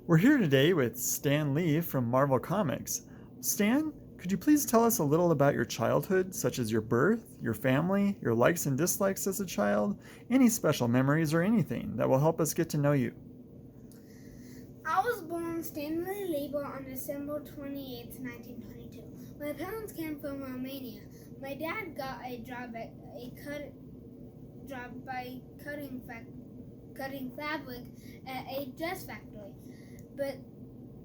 We're here today with Stan Lee from Marvel Comics. Stan, could you please tell us a little about your childhood, such as your birth, your family, your likes and dislikes as a child, any special memories or anything that will help us get to know you? I was born Stanley Lieber on December 28, 1922. My parents came from Romania. My dad got a job at a job by cutting fabric at a dress factory. But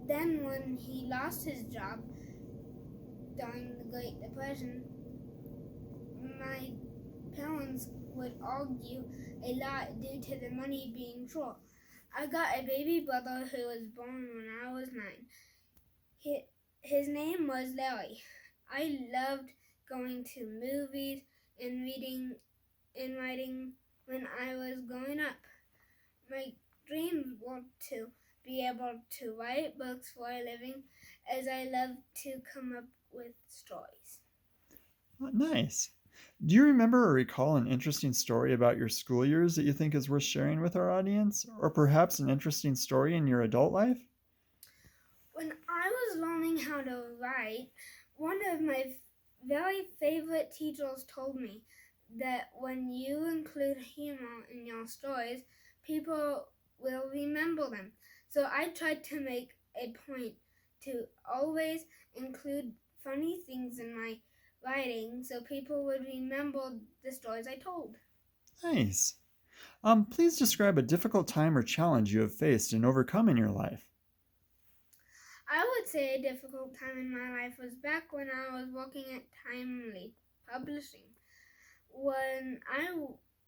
then when he lost his job during the Great Depression, my parents would argue a lot due to the money being short. I got a baby brother who was born when I was 9. His name was Larry. I loved going to movies and reading and writing when I was growing up. My dreams were to be able to write books for a living, as I love to come up with stories. Oh, nice. Do you remember or recall an interesting story about your school years that you think is worth sharing with our audience? Or perhaps an interesting story in your adult life? When I was learning how to write, one of my very favorite teachers told me that when you include humor in your stories, people will remember them. So I tried to make a point to always include funny things in my writing so people would remember the stories I told. Nice. Please describe a difficult time or challenge you have faced and overcome in your life. I would say a difficult time in my life was back when I was working at Timely Publishing. When I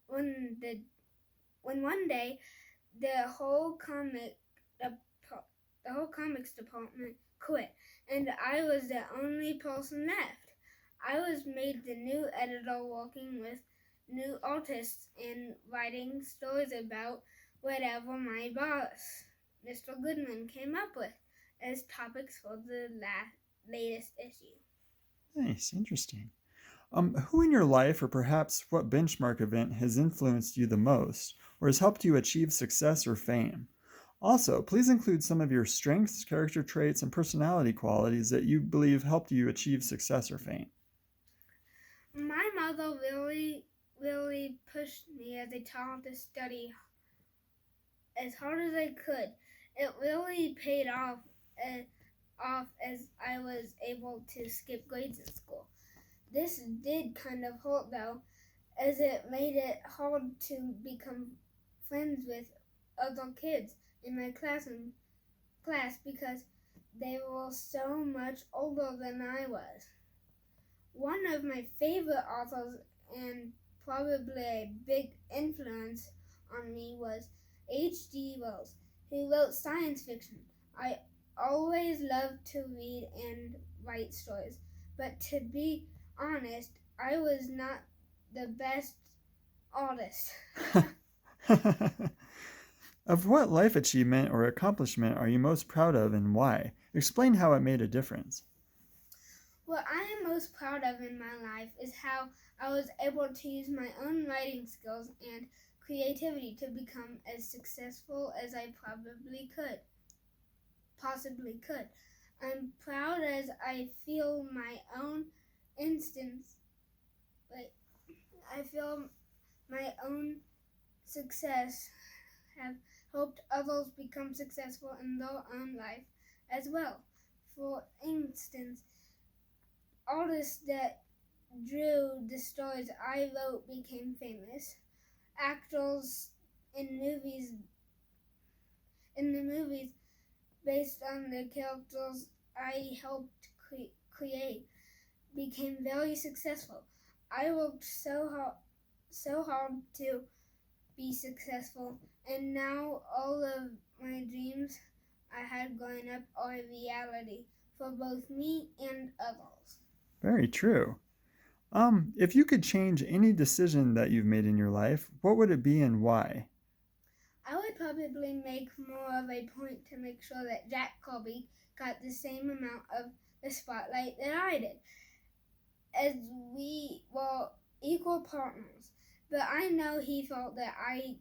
when the when one day the whole the whole comics department quit, and I was the only person left. I was made the new editor, working with new artists and writing stories about whatever my boss, Mr. Goodman, came up with as topics for the latest issue. Nice, interesting. Who in your life, or perhaps what benchmark event, has influenced you the most, or has helped you achieve success or fame? Also, please include some of your strengths, character traits, and personality qualities that you believe helped you achieve success or fame. My mother really pushed me as a child to study as hard as I could. It really paid off as I was able to skip grades in school. This did kind of hurt though, as it made it hard to become friends with other kids in my class because they were so much older than I was. One of my favorite authors and probably a big influence on me was H.G. Wells, who wrote science fiction. I always loved to read and write stories, but to be honest, I was not the best artist. Of what life achievement or accomplishment are you most proud of and why? Explain how it made a difference. What I am most proud of in my life is how I was able to use my own writing skills and creativity to become as successful as I possibly could. I'm proud as I feel my own instance, like I feel my own success have helped others become successful in their own life as well. For instance, artists that drew the stories I wrote became famous. Actors in movies in the movies based on the characters I helped create became very successful. I worked so hard to be successful, and now all of my dreams I had growing up are a reality for both me and others. Very true. If you could change any decision that you've made in your life, what would it be and why? I would probably make more of a point to make sure that Jack Kirby got the same amount of the spotlight that I did, as we were equal partners. But I know he felt that I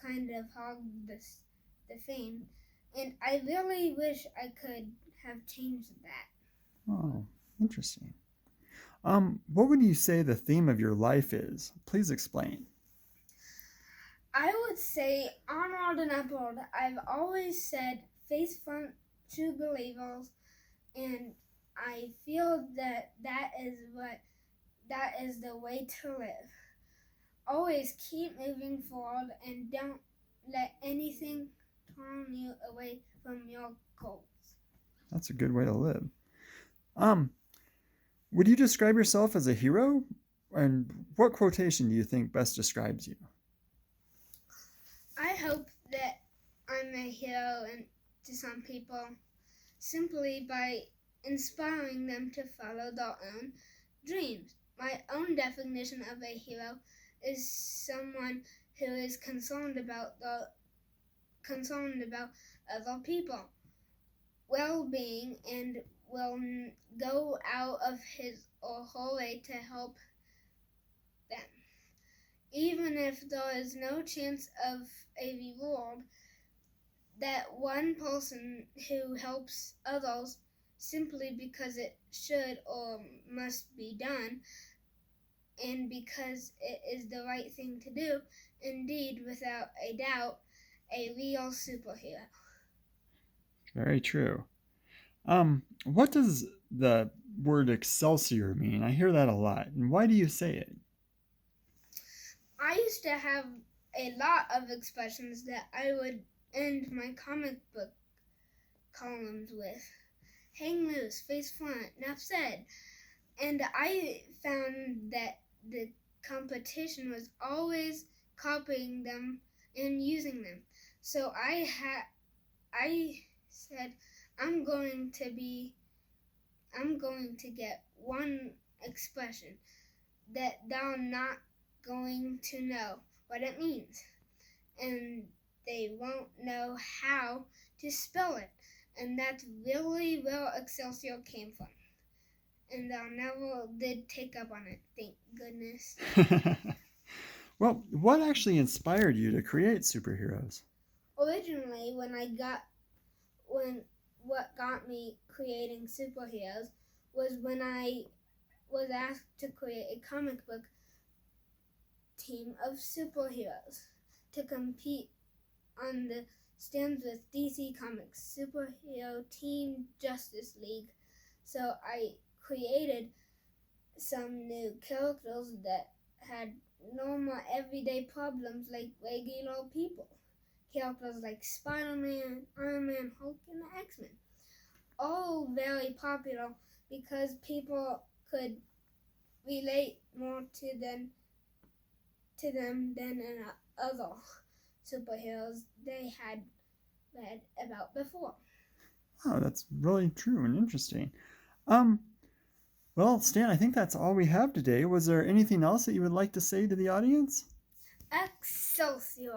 kind of hogged the fame, And I really wish I could have changed that. Oh, interesting. What would you say the theme of your life is? Please explain. I would say onward and upward. I've always said face front, true believers, and I feel that that is the way to live. Always keep moving forward and don't let anything turn you away from your goals. That's a good way to live. Um, would you describe yourself as a hero? And what quotation do you think best describes you? I hope that I'm a hero to some people simply by inspiring them to follow their own dreams. My own definition of a hero is someone who is concerned about other people well-being and will go out of his or her way to help them. Even if there is no chance of a reward, that one person who helps others simply because it should or must be done and because it is the right thing to do, indeed, without a doubt, a real superhero. Very true. What does the word Excelsior mean? I hear that a lot. And why do you say it? I used to have a lot of expressions that I would end my comic book columns with. Hang loose, face front, enough said. And I found that the competition was always copying them and using them. So I said I'm going to get one expression that they're not going to know what it means, and they won't know how to spell it. And that's really where Excelsior came from. And I never did take up on it, thank goodness. Well, what actually inspired you to create superheroes? Originally, what got me creating superheroes was when I was asked to create a comic book team of superheroes to compete on the stands with DC Comics Superhero Team Justice League. So I created some new characters that had normal everyday problems like regular people. Characters like Spider-Man, Iron Man, Hulk, and the X-Men. All very popular because people could relate more to them than in other superheroes they had read about before. Oh, that's really true and interesting. Well, Stan, I think that's all we have today. Was there anything else that you would like to say to the audience? Excelsior!